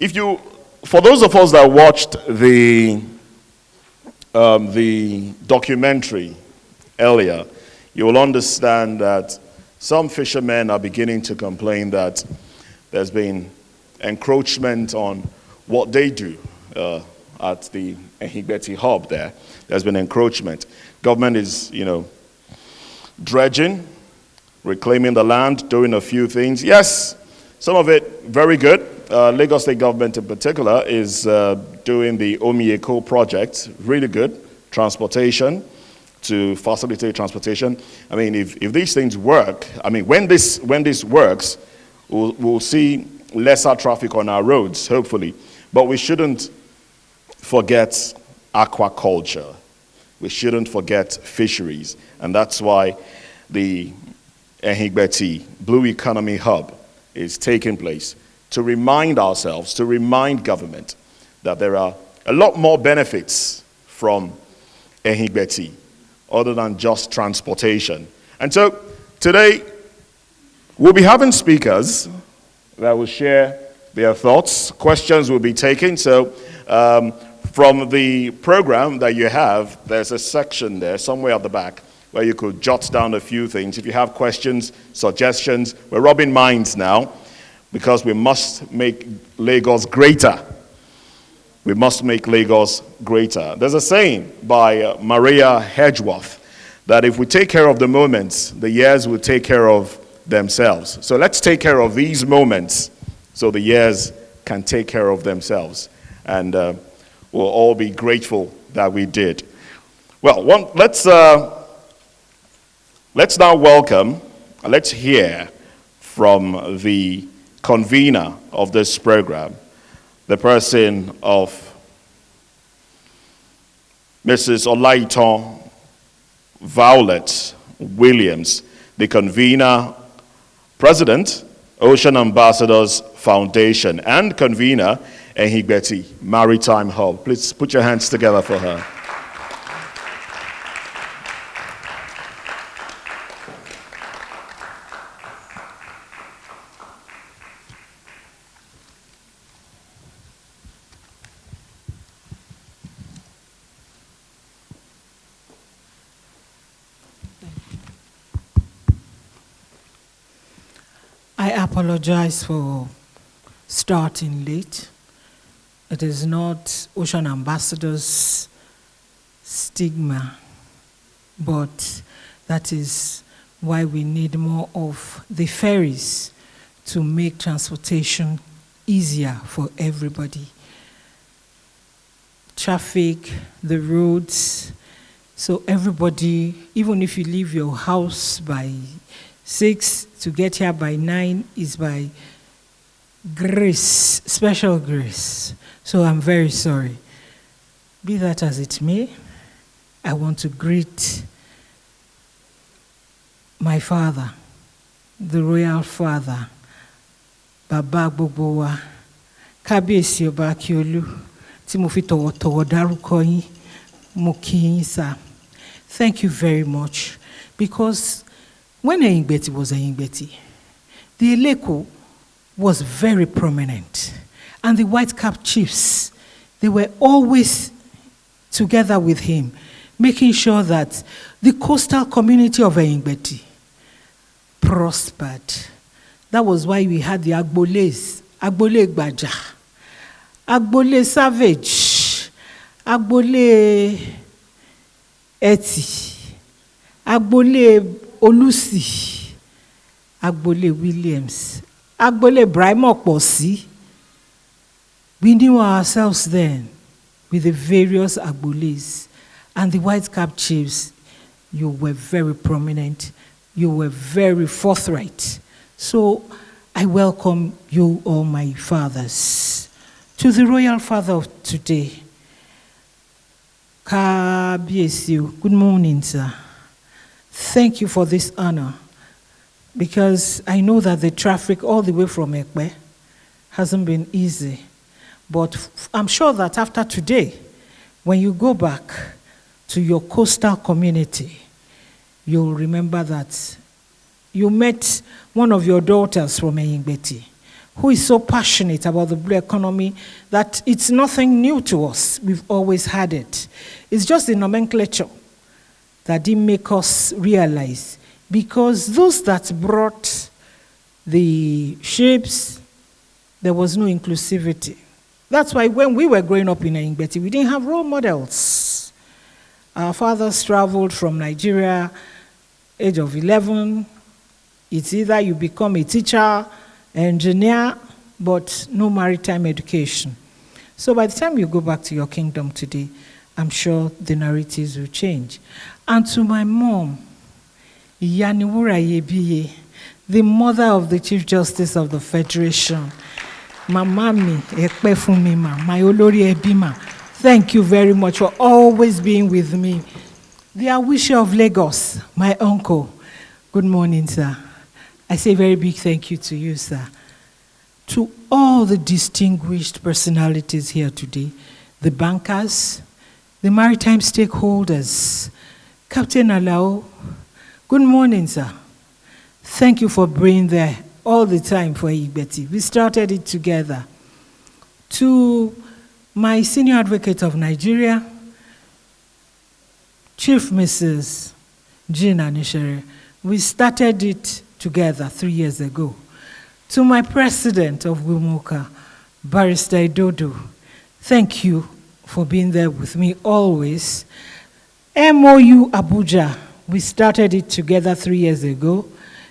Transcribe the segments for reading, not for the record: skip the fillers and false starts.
For those of us that watched the documentary earlier, you will understand that some fishermen are beginning to complain that there's been encroachment on what they do at the Ehigbeti hub there. There's been encroachment. Government is, dredging, reclaiming the land, doing a few things. Yes, some of it very good. Lagos State government in particular is doing the Omieko project, really good, transportation, to facilitate transportation. I mean, if these things work, when this works, we'll see lesser traffic on our roads, hopefully. But we shouldn't forget aquaculture. We shouldn't forget fisheries. And that's why the Ehigbeti Blue Economy Hub is taking place, to remind ourselves, to remind government that there are a lot more benefits from Ehigbeti other than just transportation. And so today we'll be having speakers that will share their thoughts. Questions will be taken. So from the program that you have, there's a section there somewhere at the back where you could jot down a few things. If you have questions, suggestions, we're rubbing minds now because we must make Lagos greater. We must make Lagos greater. There's a saying by Maria Hedgeworth that if we take care of the moments, the years will take care of themselves. So let's take care of these moments so the years can take care of themselves. And we'll all be grateful that we did. Well, let's now welcome, let's hear from the convener of this program, the person of Mrs. Olaiton Violet Williams, the convener, president, Ocean Ambassadors Foundation, and convener, Ehigbeti Maritime Hub. Please put your hands together for her. I apologize for starting late. It is not Ocean Ambassadors' stigma, but that is why we need more of the ferries to make transportation easier for everybody. Traffic, the roads, so everybody, even if you leave your house by 6 to get here by 9 is by grace, special grace. So I'm very sorry. Be that as it may, I want to greet my father, the royal father, Baba Bobowa, Kábíyèsí Ọba Akiolu, tí mo fi tọ̀wọ̀tọ̀wọ̀ dárúkọ yín, mo kí yín sir. Thank you very much, because when Ehigbeti was Ehigbeti, the Eleko was very prominent. And the white-cap chiefs, they were always together with him, making sure that the coastal community of Ehigbeti prospered. That was why we had the Agboles, Agbole Gbaja, Agbole Savage, Agbole Eti, Agbole Olusi, Agbole Williams, Agbole Braimokposi. We knew ourselves then with the various Agboles and the white-cap chiefs. You were very prominent. You were very forthright. So I welcome you, all my fathers. To the royal father of today, Kábíyèsí, good morning, sir. Thank you for this honor, because I know that the traffic all the way from Ekpe hasn't been easy. But I'm sure that after today, when you go back to your coastal community, you'll remember that you met one of your daughters from Ehigbeti who is so passionate about the blue economy that it's nothing new to us. We've always had it. It's just the nomenclature that didn't make us realize, because those that brought the ships, there was no inclusivity. That's why when we were growing up in Enyigbeti, we didn't have role models. Our fathers traveled from Nigeria, age of 11. It's either you become a teacher, engineer, but no maritime education. So by the time you go back to your kingdom today, I'm sure the narratives will change. And to my mom, Yaniwura Yebiye, the mother of the Chief Justice of the Federation, Mamami Ekpefumi ma, my Olori Ebima, thank you very much for always being with me. The Awisha of Lagos, my uncle, good morning, sir. I say a very big thank you to you, sir. To all the distinguished personalities here today, the bankers, the maritime stakeholders, Captain Alao, good morning, sir. Thank you for being there all the time for Enyigbeti. We started it together. To my senior advocate of Nigeria, Chief Mrs. Jean Anishere, we started it together 3 years ago. To my president of WIMOCA, Barrister Idodo, thank you for being there with me always. MOU Abuja, we started it together 3 years ago.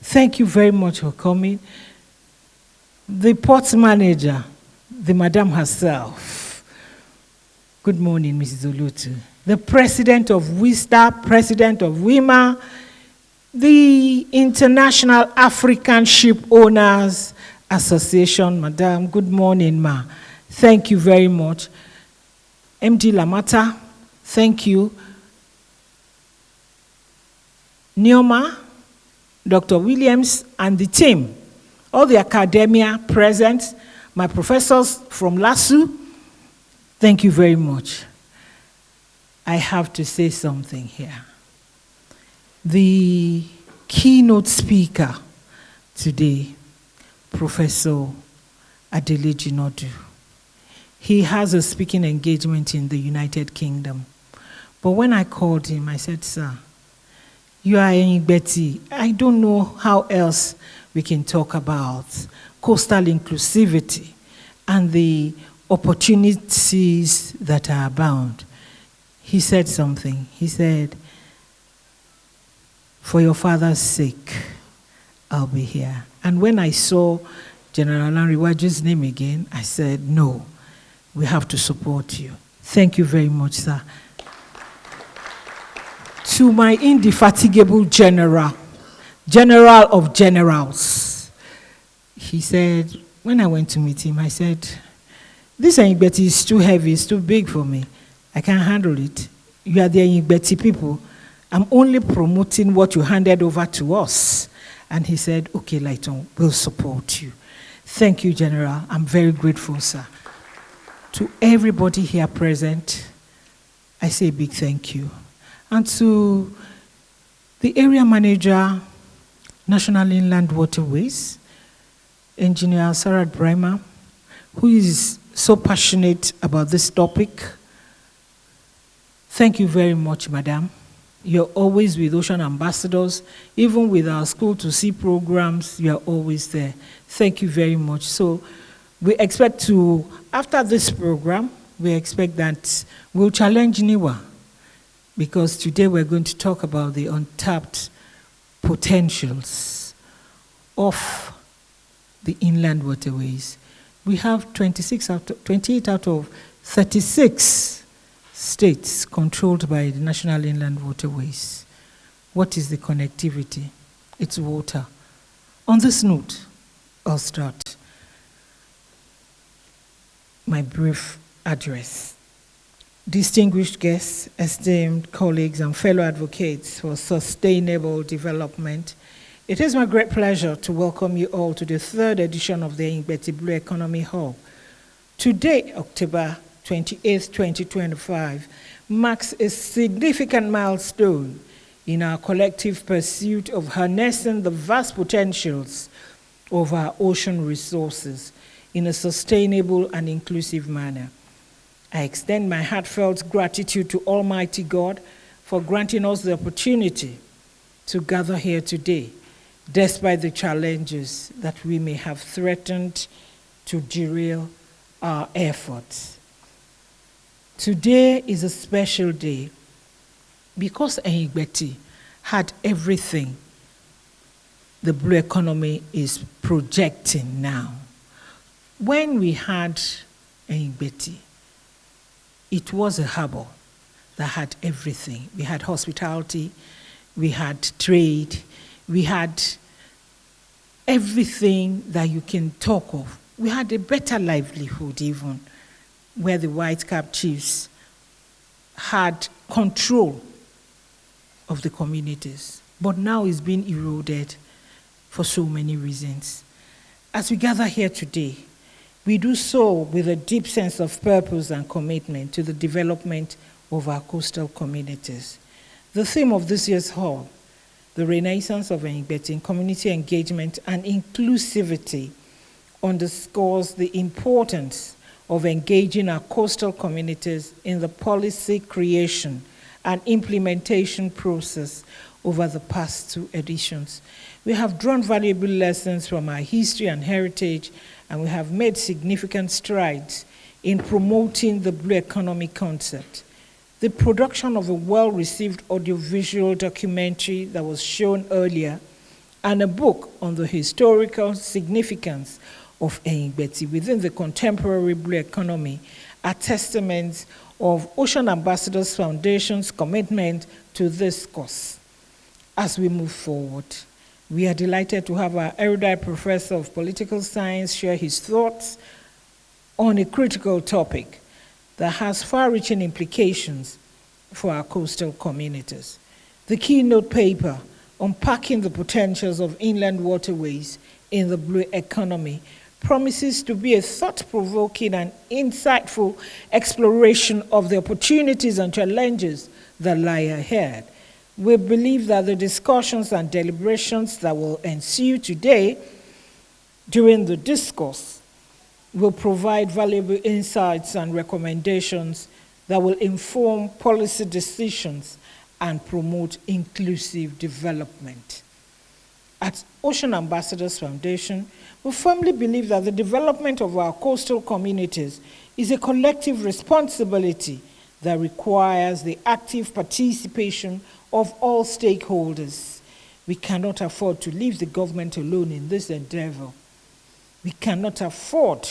Thank you very much for coming. The port manager, the madam herself. Good morning, Mrs. Olutu. The president of WISTA, president of WIMA, the International African Ship Owners Association, madam, good morning, ma. Thank you very much. MD Lamata, thank you. Neoma, Dr. Williams, and the team, all the academia present, my professors from LASU, thank you very much. I have to say something here. The keynote speaker today, Professor Adeleji Nodu, he has a speaking engagement in the United Kingdom. But when I called him, I said, sir, you are Enyigbeti. I don't know how else we can talk about coastal inclusivity and the opportunities that are abound. He said something. He said, for your father's sake, I'll be here. And when I saw General Lanriwaju's name again, I said, no, we have to support you. Thank you very much, sir. To my indefatigable general of generals, he said, when I went to meet him, I said, this Enyigbeti is too heavy, it's too big for me. I can't handle it. You are the Enyigbeti people. I'm only promoting what you handed over to us. And he said, okay, Lighton, we'll support you. Thank you, General. I'm very grateful, sir. To everybody here present, I say a big thank you. And to the area manager, National Inland Waterways, Engineer Sarah Breimer, who is so passionate about this topic. Thank you very much, madam. You're always with Ocean Ambassadors. Even with our School to Sea programs, you're always there. Thank you very much. So we expect to, after this program, we expect that we'll challenge NIWA, because today we're going to talk about the untapped potentials of the inland waterways. We have 28 out of 36 states controlled by the National Inland Waterways. What is the connectivity? It's water. On this note, I'll start my brief address. Distinguished guests, esteemed colleagues, and fellow advocates for sustainable development, it is my great pleasure to welcome you all to the third edition of the Enyigbeti Blue Economy Hub. Today, October 28, 2025, marks a significant milestone in our collective pursuit of harnessing the vast potentials of our ocean resources in a sustainable and inclusive manner. I extend my heartfelt gratitude to Almighty God for granting us the opportunity to gather here today, despite the challenges that we may have threatened to derail our efforts. Today is a special day because Eyigbeti had everything the blue economy is projecting now. When we had Eyigbeti, it was a harbor that had everything. We had hospitality, we had trade, we had everything that you can talk of. We had a better livelihood even, where the white cap chiefs had control of the communities. But now it's been eroded for so many reasons. As we gather here today, we do so with a deep sense of purpose and commitment to the development of our coastal communities. The theme of this year's hall, the Renaissance of Eyigbeti in Community Engagement and Inclusivity, underscores the importance of engaging our coastal communities in the policy creation and implementation process over the past 2 editions. We have drawn valuable lessons from our history and heritage, and we have made significant strides in promoting the blue economy concept. The production of a well-received audiovisual documentary that was shown earlier, and a book on the historical significance of Eyigbeti within the contemporary blue economy are testaments of Ocean Ambassadors Foundation's commitment to this cause. As we move forward, we are delighted to have our erudite professor of political science share his thoughts on a critical topic that has far-reaching implications for our coastal communities. The keynote paper, Unpacking the Potentials of Inland Waterways in the Blue Economy, promises to be a thought-provoking and insightful exploration of the opportunities and challenges that lie ahead. We believe that the discussions and deliberations that will ensue today during the discourse will provide valuable insights and recommendations that will inform policy decisions and promote inclusive development. At Ocean Ambassadors Foundation, we firmly believe that the development of our coastal communities is a collective responsibility that requires the active participation of all stakeholders. We cannot afford to leave the government alone in this endeavor. We cannot afford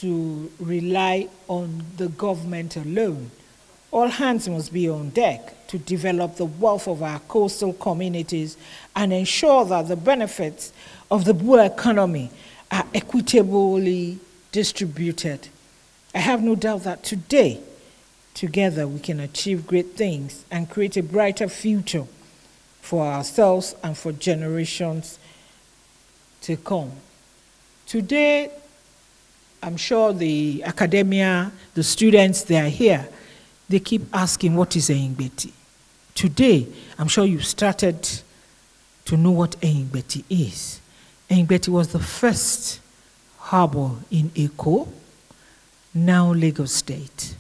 to rely on the government alone. All hands must be on deck to develop the wealth of our coastal communities and ensure that the benefits of the blue economy are equitably distributed. I have no doubt that today, together we can achieve great things and create a brighter future for ourselves and for generations to come. Today, I'm sure the academia, the students, they are here. They keep asking, what is Eyigbeti? Today, I'm sure you've started to know what Eyigbeti is. Eyigbeti was the first harbor in Eko, now Lagos State.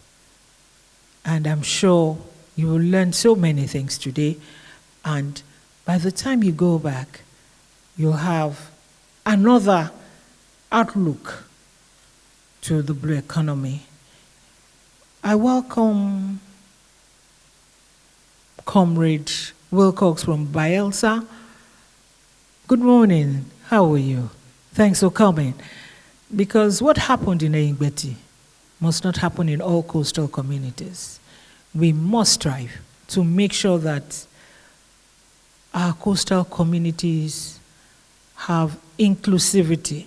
And I'm sure you will learn so many things today. And by the time you go back, you'll have another outlook to the blue economy. I welcome Comrade Wilcox from Bayelsa. Good morning. How are you? Thanks for coming. Because what happened in Eyigbeti must not happen in all coastal communities. We must strive to make sure that our coastal communities have inclusivity.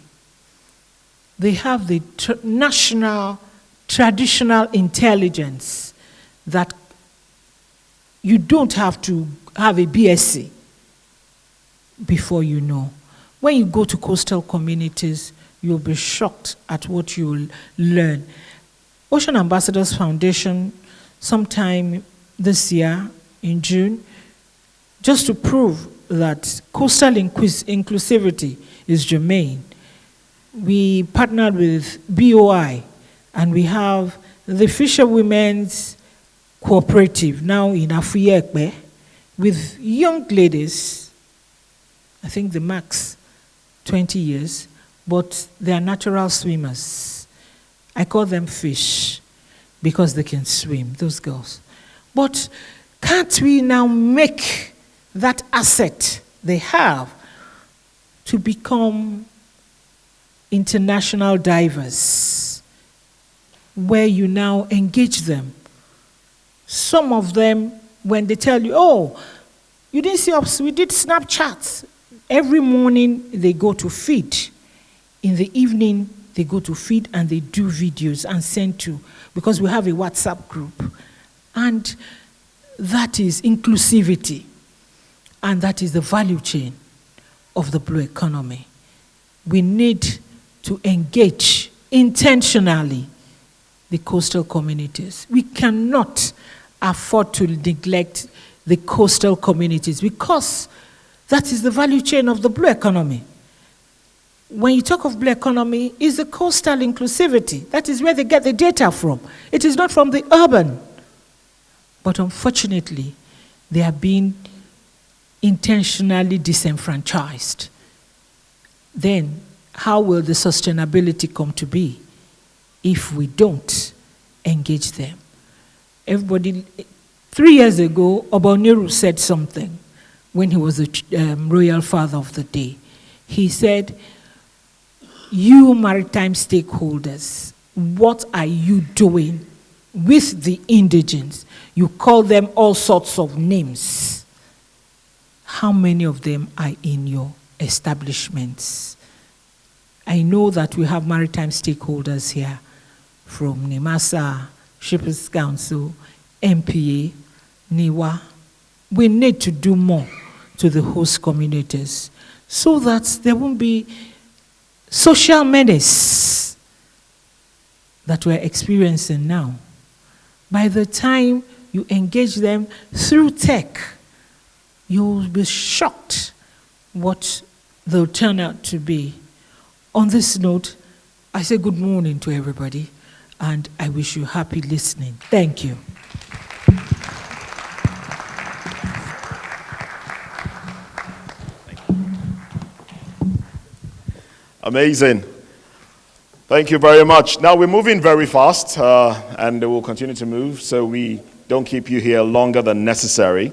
They have the national traditional intelligence that you don't have to have a BSc before you know. When you go to coastal communities, you'll be shocked at what you'll learn. Ocean Ambassadors Foundation, sometime this year in June, just to prove that coastal inclusivity is germane, we partnered with BOI, and we have the Fisherwomen's Cooperative now in Afuyekbe with young ladies, I think the max 20 years, but they are natural swimmers. I call them fish because they can swim, those girls. But can't we now make that asset they have to become international divers, where you now engage them? Some of them, when they tell you, oh, you didn't see us, we did Snapchat. Every morning they go to feed. In the evening, they go to feed and they do videos and send to, because we have a WhatsApp group. And that is inclusivity. And that is the value chain of the blue economy. We need to engage intentionally the coastal communities. We cannot afford to neglect the coastal communities because that is the value chain of the blue economy. When you talk of blue economy, it's the coastal inclusivity. That is where they get the data from. It is not from the urban. But unfortunately, they are being intentionally disenfranchised. Then how will the sustainability come to be if we don't engage them? Everybody, 3 years ago, Oboniru said something when he was the royal father of the day. He said, you maritime stakeholders, what are you doing with the indigents? You call them all sorts of names. How many of them are in your establishments? I know that we have maritime stakeholders here from NIMASA, Shippers Council, MPA, NIWA. We need to do more to the host communities so that there won't be social menace that we're experiencing now. By the time you engage them through tech, you'll be shocked what they'll turn out to be. On this note, I say good morning to everybody, and I wish you happy listening. Thank you. Amazing. Thank you very much. Now we're moving very fast, and we'll continue to move, so we don't keep you here longer than necessary.